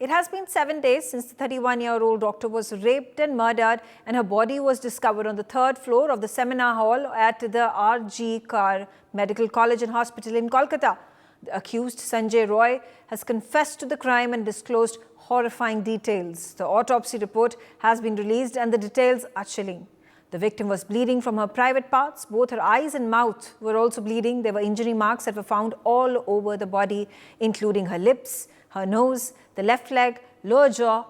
It has been 7 days since the 31-year-old doctor was raped and murdered, and her body was discovered on the 3rd floor of the seminar hall at the R.G. Kar Medical College and Hospital in Kolkata. The accused, Sanjoy Roy, has confessed to the crime and disclosed horrifying details. The autopsy report has been released and the details are chilling. The victim was bleeding from her private parts. Both her eyes and mouth were also bleeding. There were injury marks that were found all over the body, including her lips, her nose, the left leg, lower jaw,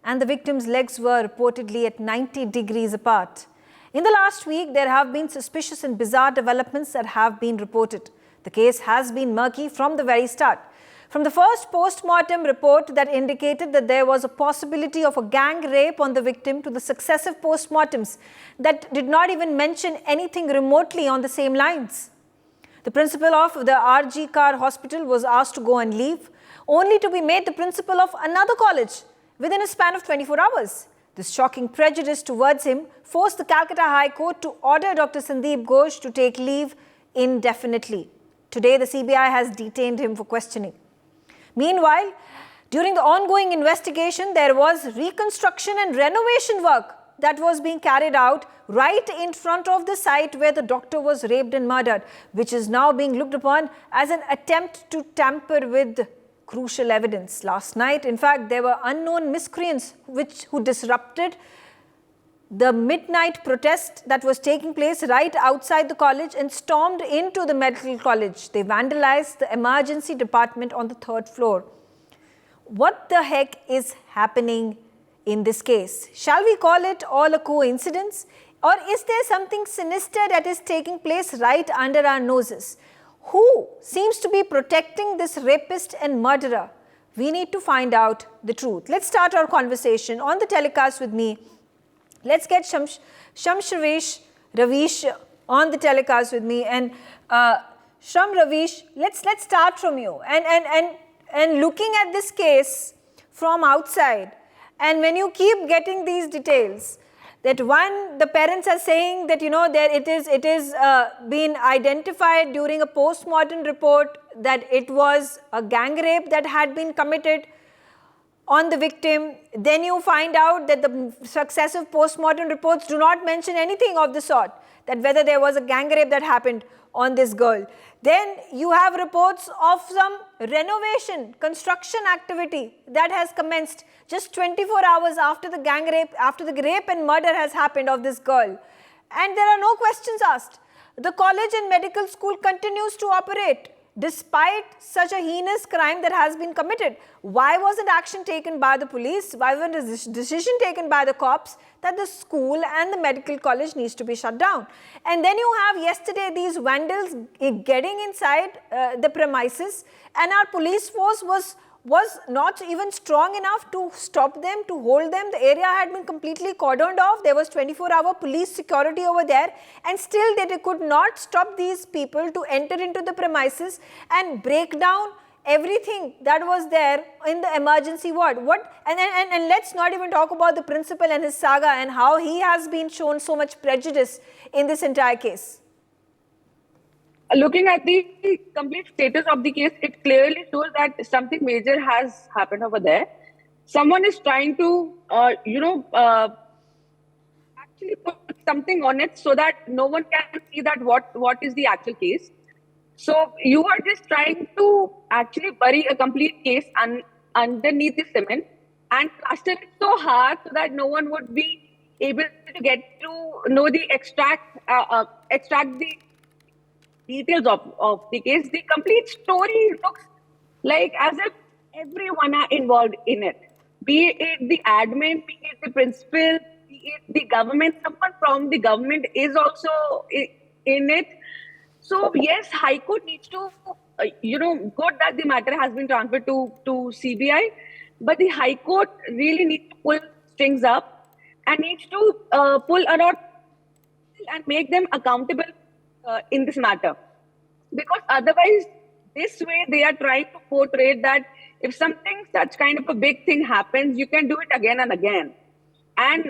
and the victim's legs were reportedly at 90 degrees apart. In the last week, there have been suspicious and bizarre developments that have been reported. The case has been murky from the very start. From the first post-mortem report that indicated that there was a possibility of a gang rape on the victim to the successive post-mortems that did not even mention anything remotely on the same lines. The principal of the R.G. Kar Hospital was asked to go on leave, only to be made the principal of another college within a span of 24 hours. This shocking prejudice towards him forced the Calcutta High Court to order Dr. Sandip Ghosh to take leave indefinitely. Today, the CBI has detained him for questioning. Meanwhile, during the ongoing investigation, there was reconstruction and renovation work that was being carried out right in front of the site where the doctor was raped and murdered, which is now being looked upon as an attempt to tamper with crucial evidence. Last night, in fact, there were unknown miscreants who disrupted the midnight protest that was taking place right outside the college and stormed into the medical college. They vandalized the emergency department on the 3rd floor. What the heck is happening in this case? Shall we call it all a coincidence? Or is there something sinister that is taking place right under our noses? Who seems to be protecting this rapist and murderer? We need to find out the truth. Let's start our conversation on the telecast with me. Let's get Ravish on the telecast with me. And Ravish, let's start from you. And looking at this case from outside, and when you keep getting these details, that one, the parents are saying that, that it is been identified during a post-mortem report that it was a gang rape that had been committed on the victim. Then you find out that the successive post-mortem reports do not mention anything of the sort, that whether there was a gang rape that happened on this girl. Then you have reports of some renovation, construction activity that has commenced just 24 hours after the gang rape, after the rape and murder has happened of this girl. And there are no questions asked. The college and medical school continues to operate despite such a heinous crime that has been committed. Why wasn't action taken by the police? Why wasn't a decision taken by the cops that the school and the medical college needs to be shut down? And then you have yesterday these vandals getting inside the premises, and our police force was not even strong enough to stop them, to hold them. The area had been completely cordoned off. There was 24-hour police security over there, and still they could not stop these people to enter into the premises and break down everything that was there in the emergency ward. And let's not even talk about the principal and his saga and how he has been shown so much prejudice in this entire case. Looking at the complete status of the case, it clearly shows that something major has happened over there. Someone is trying to, actually put something on it so that no one can see that what is the actual case. So you are just trying to actually bury a complete case underneath the cement and plaster it so hard so that no one would be able to get to know the extract the details of the case. The complete story looks like as if everyone are involved in it. Be it the admin, be it the principal, be it the government, someone from the government is also in it. So yes, High Court needs to, good that the matter has been transferred to CBI, but the High Court really needs to pull strings up and needs to pull around and make them accountable in this matter. Because otherwise, this way they are trying to portray that if something such kind of a big thing happens, you can do it again and again. And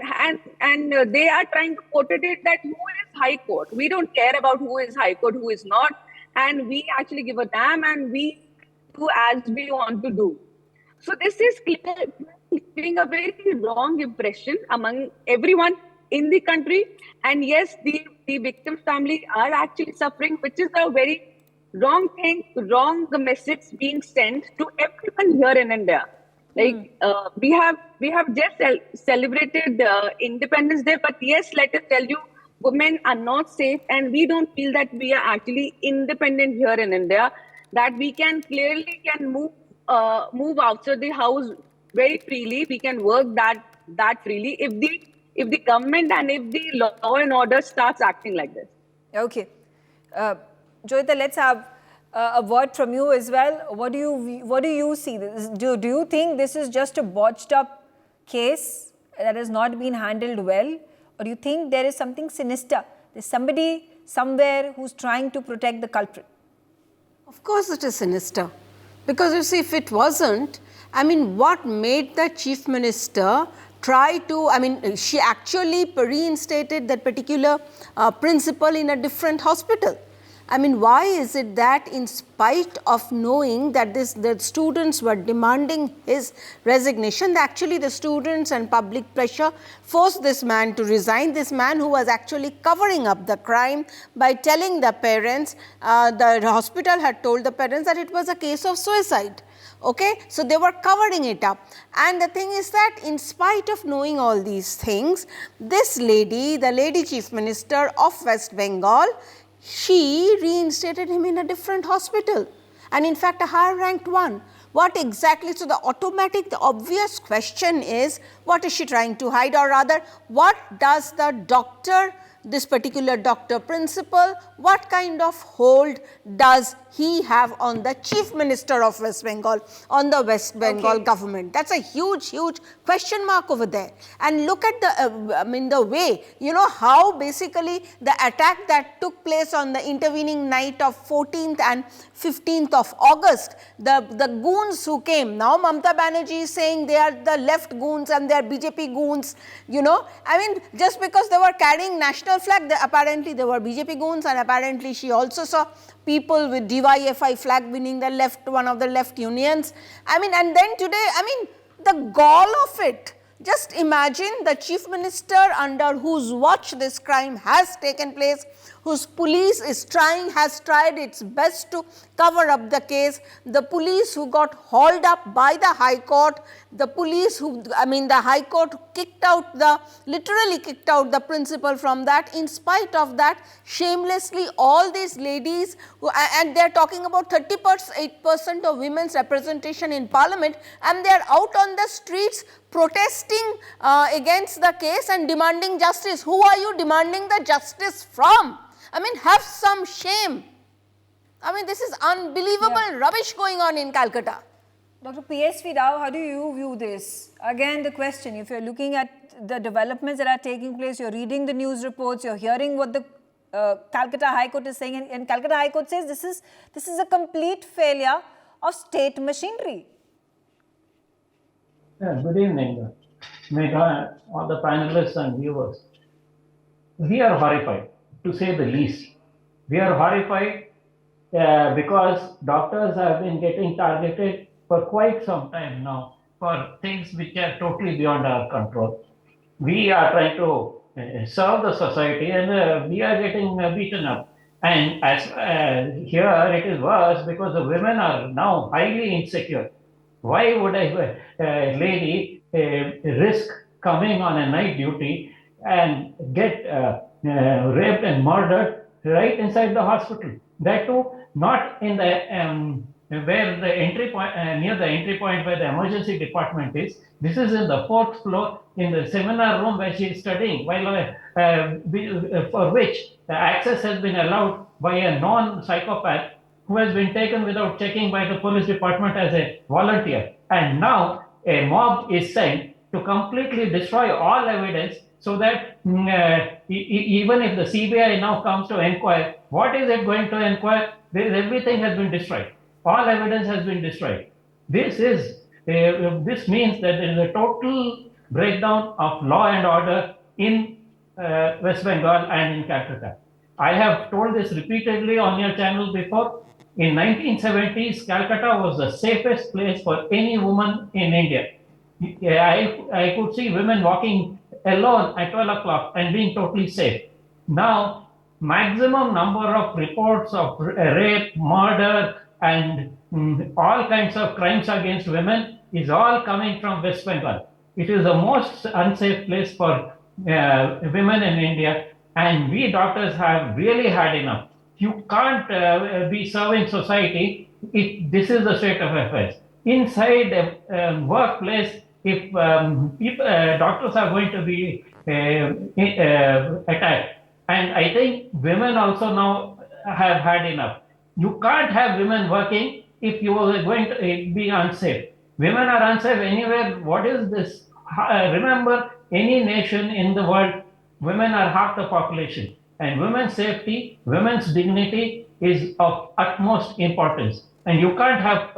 they are trying to portray it that who is High Court? We don't care about who is High Court, who is not. And we actually give a damn and we do as we want to do. So this is giving a very wrong impression among everyone in the country. And yes, the victim's family are actually suffering, which is a very wrong thing, wrong message being sent to everyone here in India. Like we have just celebrated Independence Day, but yes, let us tell you, women are not safe, and we don't feel that we are actually independent here in India. That we can clearly can move outside the house very freely. We can work that freely if the government and if the law and order starts acting like this. Okay. Joyita, let's have a word from you as well. What do you see? Do you think this is just a botched up case that has not been handled well? Or do you think there is something sinister? There's somebody somewhere who's trying to protect the culprit? Of course it is sinister. Because you see, if it wasn't, I mean, what made the chief minister try to, I mean, she actually reinstated that particular principal in a different hospital. I mean, why is it that in spite of knowing that the students were demanding his resignation, actually the students and public pressure forced this man to resign, this man who was actually covering up the crime by telling the parents, the hospital had told the parents that it was a case of suicide. Okay, so they were covering it up. And the thing is that in spite of knowing all these things, this lady, the lady chief minister of West Bengal, she reinstated him in a different hospital, and in fact a higher ranked one. What exactly? So the obvious question is, what is she trying to hide, or rather what does the doctor, this particular doctor principal, what kind of hold does he have on the chief minister of West Bengal, on the West Bengal government? That's a huge question mark over there. And look at the the way, you know, how basically the attack that took place on the intervening night of 14th and 15th of August, the goons who came, now Mamata Banerjee is saying they are the left goons and they are BJP goons, you know. I mean, just because they were carrying national flag, apparently they were BJP goons, and apparently she also saw people with DYFI flag winning the left, one of the left unions. I mean, and then today, I mean, the gall of it. Just imagine the chief minister under whose watch this crime has taken place, whose police has tried its best to cover up the case, the police who got hauled up by the High Court, the police who, I mean, the High Court literally kicked out the principal from that. In spite of that, shamelessly all these ladies, and they are talking about 38% of women's representation in parliament, and they are out on the streets protesting against the case and demanding justice. Who are you demanding the justice from? I mean, have some shame. I mean, this is unbelievable rubbish going on in Calcutta. Dr. PSV Rao, how do you view this? Again, the question, if you're looking at the developments that are taking place, you're reading the news reports, you're hearing what the Calcutta High Court is saying, and Calcutta High Court says this is a complete failure of state machinery. Yeah, good evening, all the panelists and viewers. We are horrified, to say the least. We are horrified because doctors have been getting targeted for quite some time now for things which are totally beyond our control. We are trying to serve the society, and we are getting beaten up. And as here it is worse because the women are now highly insecure. Why would a lady risk coming on a night duty and get raped and murdered right inside the hospital? That too, not in the where the entry point, near the entry point where the emergency department is. This is in the 4th floor in the seminar room where she is studying, while for which the access has been allowed by a non-psychopath who has been taken without checking by the police department as a volunteer. And now a mob is sent to completely destroy all evidence, so that even if the CBI now comes to inquire, what is it going to inquire? Everything has been destroyed. All evidence has been destroyed. This means that there is a total breakdown of law and order in West Bengal and in Calcutta. I have told this repeatedly on your channel before. In 1970s, Calcutta was the safest place for any woman in India. I could see women walking alone at 12 o'clock and being totally safe. Now, maximum number of reports of rape, murder, and all kinds of crimes against women is all coming from West Bengal. It is the most unsafe place for women in India, and we doctors have really had enough. You can't be serving society if this is the state of affairs. Inside a workplace, if doctors are going to be attacked, and I think women also now have had enough. You can't have women working if you are going to be unsafe. Women are unsafe anywhere. What is this? Remember, any nation in the world, women are half the population. And women's safety, women's dignity is of utmost importance. And you can't have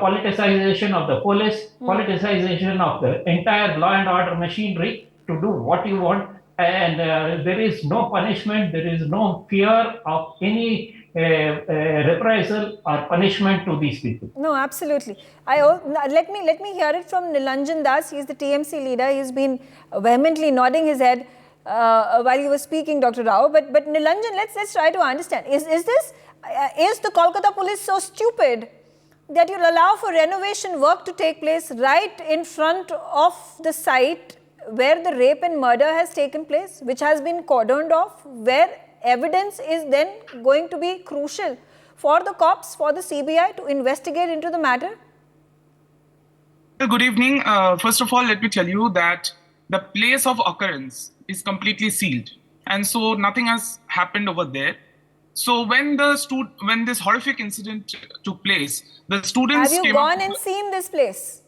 politicization of the police, politicization of the entire law and order machinery to do what you want. And there is no punishment, there is no fear of any reprisal or punishment to these people. No, absolutely. Let me hear it from Nilanjan Das. He is the TMC leader. He's been vehemently nodding his head while he was speaking, Dr. Rao. But Nilanjan, let's try to understand. Is the Kolkata police so stupid that you'll allow for renovation work to take place right in front of the site where the rape and murder has taken place, which has been cordoned off, where evidence is then going to be crucial for the cops, for the CBI to investigate into the matter? Good evening. First of all, let me tell you that the place of occurrence is completely sealed, and so nothing has happened over there. So when this horrific incident took place, the students have you gone and seen this place?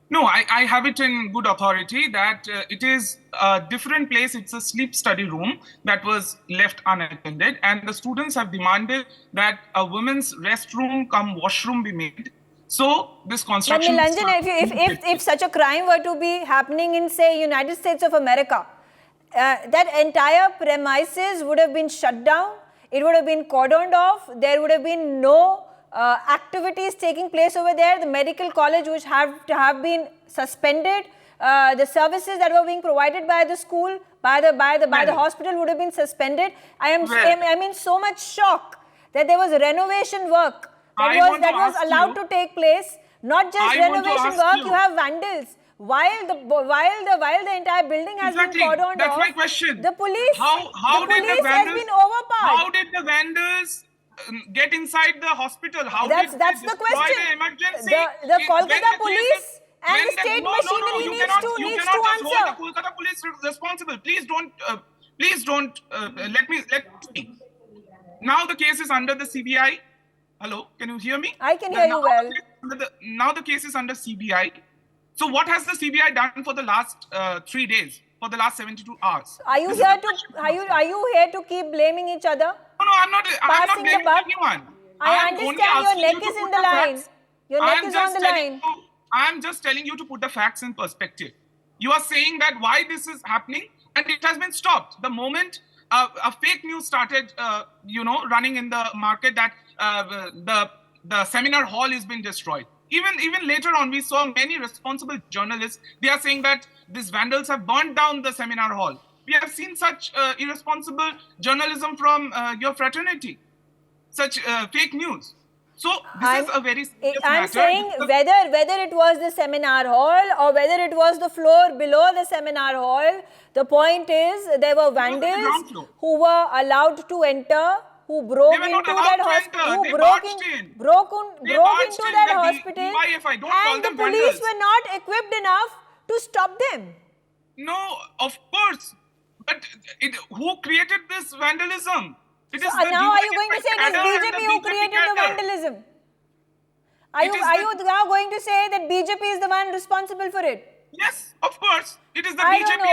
No, I have it in good authority that it is a different place. It's a sleep study room that was left unattended, and the students have demanded that a women's restroom cum washroom be made. So this construction. But Nilanjan, if such a crime were to be happening in, say, United States of America, that entire premises would have been shut down. It would have been cordoned off. There would have been no activities taking place over there. The medical college would have been suspended. The services that were being provided by the school, by the hospital would have been suspended. I'm in so much shock that there was renovation work that was allowed to take place. Not just renovation work, you have vandals. While the entire building has been cordoned off. That's my question. The police, how has been overpowered. How did the vandals get inside the hospital? That's the question. The emergency? The Kolkata police and the state machinery needs to answer. You cannot just hold the Kolkata police responsible. Please don't. Let me speak. Now the case is under the CBI. Hello, can you hear me? I can hear you well. Now the case is under CBI. So what has the CBI done for the last 3 days, for the last 72 hours? Are you here to keep blaming each other? No, I'm not blaming anyone. I understand your neck is in the line. Your neck is on the line. I'm just telling you to put the facts in perspective. You are saying that why this is happening, and it has been stopped. The moment a fake news started, running in the market that the seminar hall has been destroyed. Even later on, we saw many responsible journalists. They are saying that these vandals have burned down the seminar hall. We have seen such irresponsible journalism from your fraternity, such fake news. So this is a very serious matter. I'm saying whether it was the seminar hall or whether it was the floor below the seminar hall, the point is there were vandals who were allowed to enter, who broke into that hospital, and the police were not equipped enough to stop them. No, of course. But who created this vandalism? Now are you going to say it is BJP who created the vandalism? Are you now going to say that BJP is the one responsible for it? Yes, of course. It is the I BJP. Don't know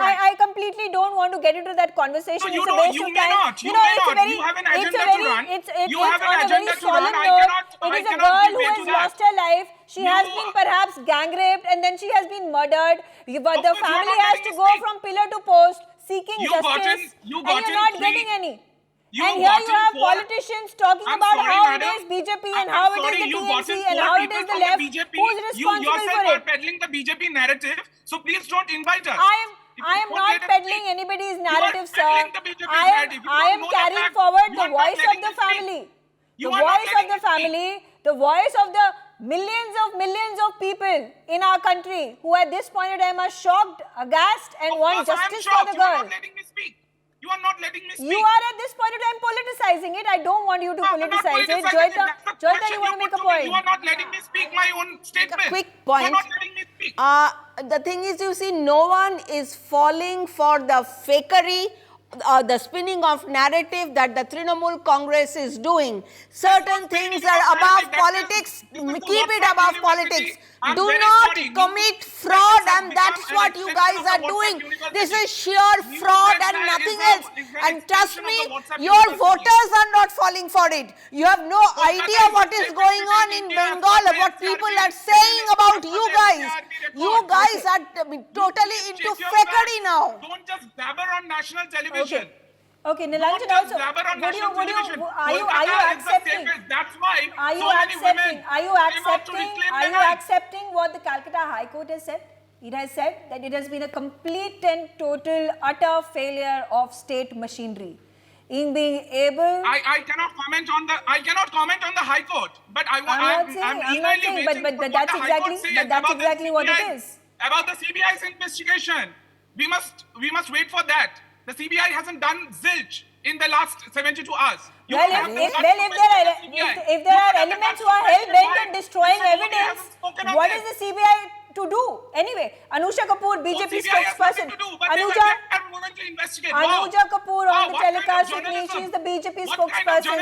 I completely don't want to get into that conversation. No, You may not. You have an agenda to run. It's on a very solemn note. It is a girl who has lost her life. She has been perhaps gang raped and then she has been murdered. But the family has to go from pillar to post seeking justice. And you're not getting any. And here you have politicians talking about how it is BJP and how it is the TMC and how it is the left. Who's responsible yourself for are it? peddling the BJP narrative, so please don't invite us. I am not peddling anybody's narrative, sir. peddling the BJP narrative. You I don't am know the carrying fact. forward You the are not voice of letting the me speak. family. You The are not voice of letting the me speak. family, the voice of the millions of people in our country who at this point in time are shocked, aghast and want justice for the You are girl. not letting me speak. You are not letting me speak. You are at this point in time politicizing it. I don't want you to I'm not politicize it. politicizing it. Joyita, That's the question you want to put make a me. point? You are not letting me speak my own statement. Quick You point. are not letting me speak. The thing is, you see, no one is falling for the fakery, the spinning of narrative that the Trinamool Congress is doing. Certain things are above politics. Keep it above politics. Do not commit fraud, and that's what you guys are doing. This is sheer fraud and nothing else. And trust me, your voters are not falling for it. You have no idea what is going on in Bengal, what people are saying about you guys. You guys are totally into fakery now. Don't just blabber on national television. Okay, Nilanjan Don't just also, blabber on national television. are you Kolkata is the accepting? safest. That's why Are you so many women accepting? Are you came out to accepting? reclaim Are their you rights. accepting what the Calcutta High Court has said? It has said that it has been a complete and total utter failure of state machinery in being able. I cannot comment on the High Court, but I'm not saying, but that's exactly what it is. About the CBI's investigation. We must wait for that. The CBI hasn't done zilch in the last 72 hours. If there are elements who are hell-bent on destroying evidence, what is the CBI to do? Anyway, Anusha Kapoor, BJP spokesperson. Anuja Kapoor on the telecast with me, she is the BJP spokesperson.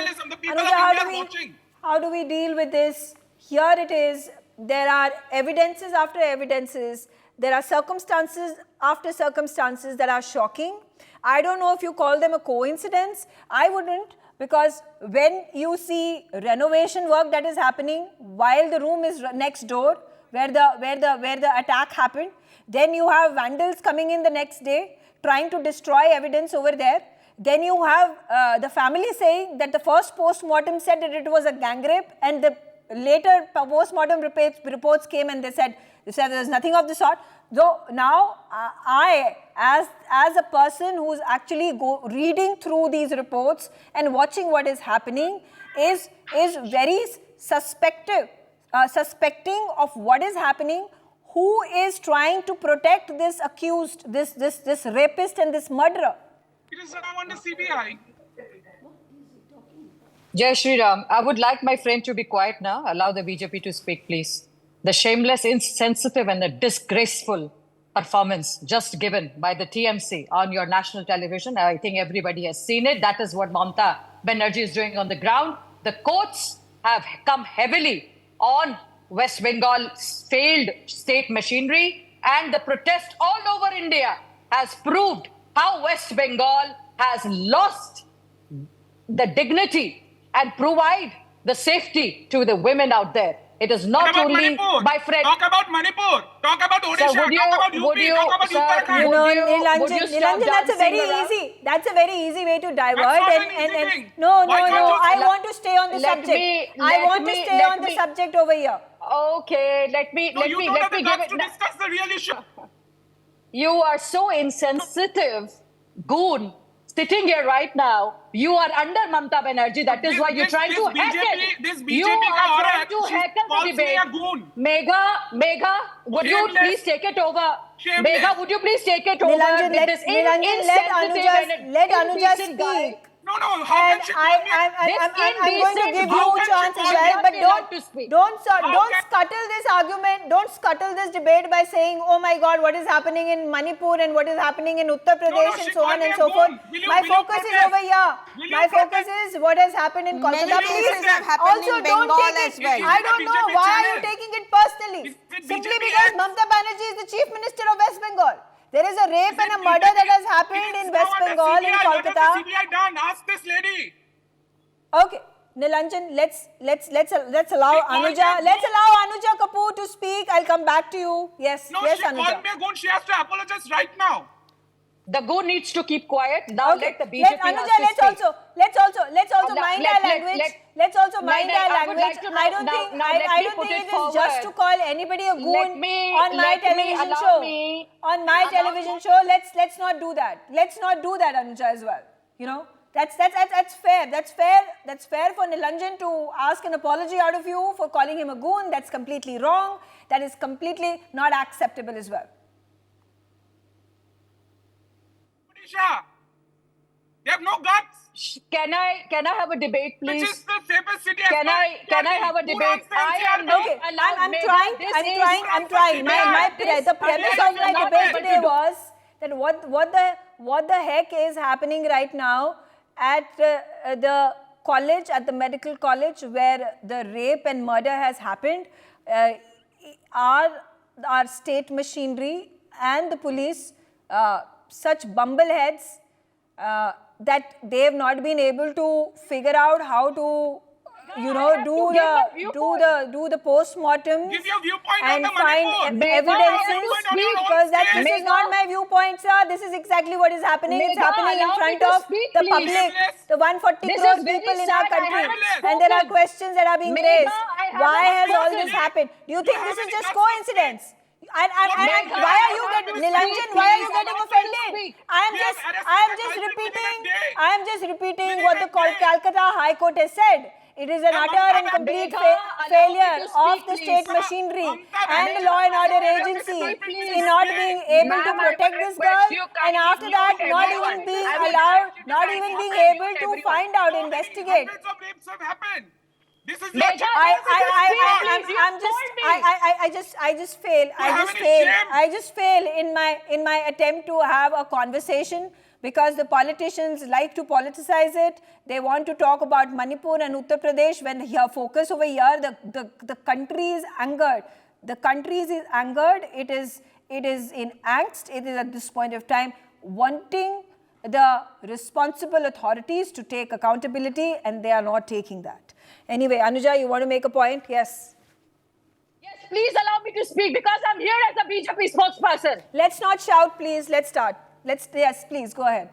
How do we deal with this? Here it is, there are evidences after evidences, there are circumstances after circumstances that are shocking. I don't know if you call them a coincidence. I wouldn't, because when you see renovation work that is happening while the room is next door where the attack happened, then you have vandals coming in the next day trying to destroy evidence over there. Then you have the family saying that the first post-mortem said that it was a gang rape, and the later post-mortem reports came and they said there was nothing of the sort. So now I, as a person who's actually reading through these reports and watching what is happening, is very suspecting of what is happening, who is trying to protect this accused, this rapist and this murderer. It is now under CBI. Jai Shri Ram, I would like my friend to be quiet now. Allow the BJP to speak, please. The shameless, insensitive and the disgraceful performance just given by the TMC on your national television. I think everybody has seen it. That is what Mamata Banerjee is doing on the ground. The courts have come heavily on West Bengal's failed state machinery, and the protest all over India has proved how West Bengal has lost the dignity and provide the safety to the women out there. It is not only by friend. Talk about Manipur. Talk about Odisha. Talk about UP. Talk about Uttarakhand. Nilanjan, that's a very easy way to divert. No, I want to stay on the subject. I want to stay on the subject over here. Okay, let me give it. To discuss the real issue. You are so insensitive, goon. Sitting here right now, you are under Mamata Banerjee. That is why you're trying to hack it. You are trying to hack the debate. Megha, would you please take it over? Megha, would you please take it over? Let Anuja speak. No, how can she I'm going to give you a chance as well, but don't scuttle this argument, don't scuttle this debate by saying, oh my God, what is happening in Manipur and what is happening in Uttar Pradesh and so on and so forth. My focus is over here. My focus is what has happened in Kolkata. Please, also don't take it. I don't know why are you taking it personally. Simply because Mamata Banerjee is the Chief Minister of West Bengal. There is a rape and a murder that has happened in West Bengal, in Kolkata. CBI done? Ask this lady. Okay, Nilanjan, let's allow Anuja Kapoor to speak. I'll come back to you. Yes, No, yes, she Anuja. called me a goon. She has to apologize right now. The goon needs to keep quiet. Now let the BJP Anuja, let's also mind our language. Let's also mind our language. I don't think it is just to call anybody a goon on my television show. On my television show, let's not do that. Let's not do that, Anuja, as well. You know, that's fair. That's fair for Nilanjan to ask an apology out of you for calling him a goon. That's completely wrong. That is completely not acceptable as well. They have no guts. Can I have a debate, please? Which is the safest city. Can I have a debate? I am not allowed. I'm trying. The premise of my debate today was that what the heck is happening right now at the college, at the medical college where the rape and murder has happened. Our state machinery and the police such bumbleheads that they have not been able to figure out how to, do the post-mortem and find evidences, because this is not my viewpoint, sir. This is exactly what is happening. It's happening in front of the public, the 140 crore people in our country, and there are questions that are being raised. Why has all this happened? Do you think this is just coincidence? And why are you getting, Nilanjan, why are you getting offended? I am just repeating what the Calcutta High Court has said. It is an utter and complete failure of the state machinery and the law and order agency in not being able to protect this girl, and after that not even being able to find out, investigate. I just fail in my attempt to have a conversation, because the politicians like to politicize it. They want to talk about Manipur and Uttar Pradesh when here focus over here. The country is angered. The country is angered. It is in angst. It is at this point of time wanting the responsible authorities to take accountability, and they are not taking that. Anyway, Anuja, you want to make a point? Yes. Yes, please allow me to speak, because I'm here as a BJP spokesperson. Let's not shout, please. Let's start. Yes, please, go ahead.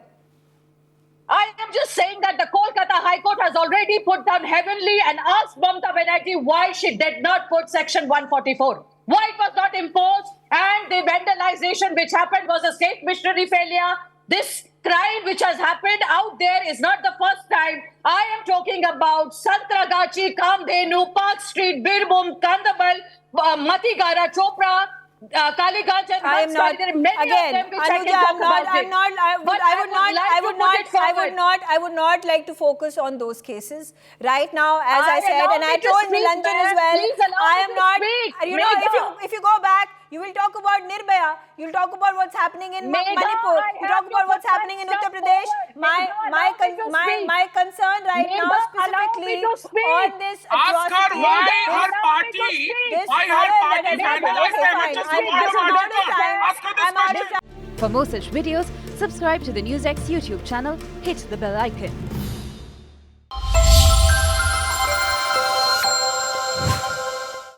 I am just saying that the Kolkata High Court has already put down heavenly and asked Mamata Banerjee why she did not put Section 144. Why it was not imposed, and the vandalization which happened was a state machinery failure. This crime which has happened out there is not the first time. I am talking about Santragachi, Kamdhenu, Park Street, Birbhum, Kandabal, Matigara, Chopra, Kaligaj, and I am not. Again, Anuja, I would not like to focus on those cases right now. As I said, and I told Nilanjan as well, I am not. You know, if you go back, you will talk about Nirbhaya. You'll talk about what's happening in Manipur. You talk about what's happening in Uttar Pradesh. My concern right now specifically on this atrocity. Ask her why her party I'm out of time. For more such videos, subscribe to the NewsX YouTube channel, hit the bell icon.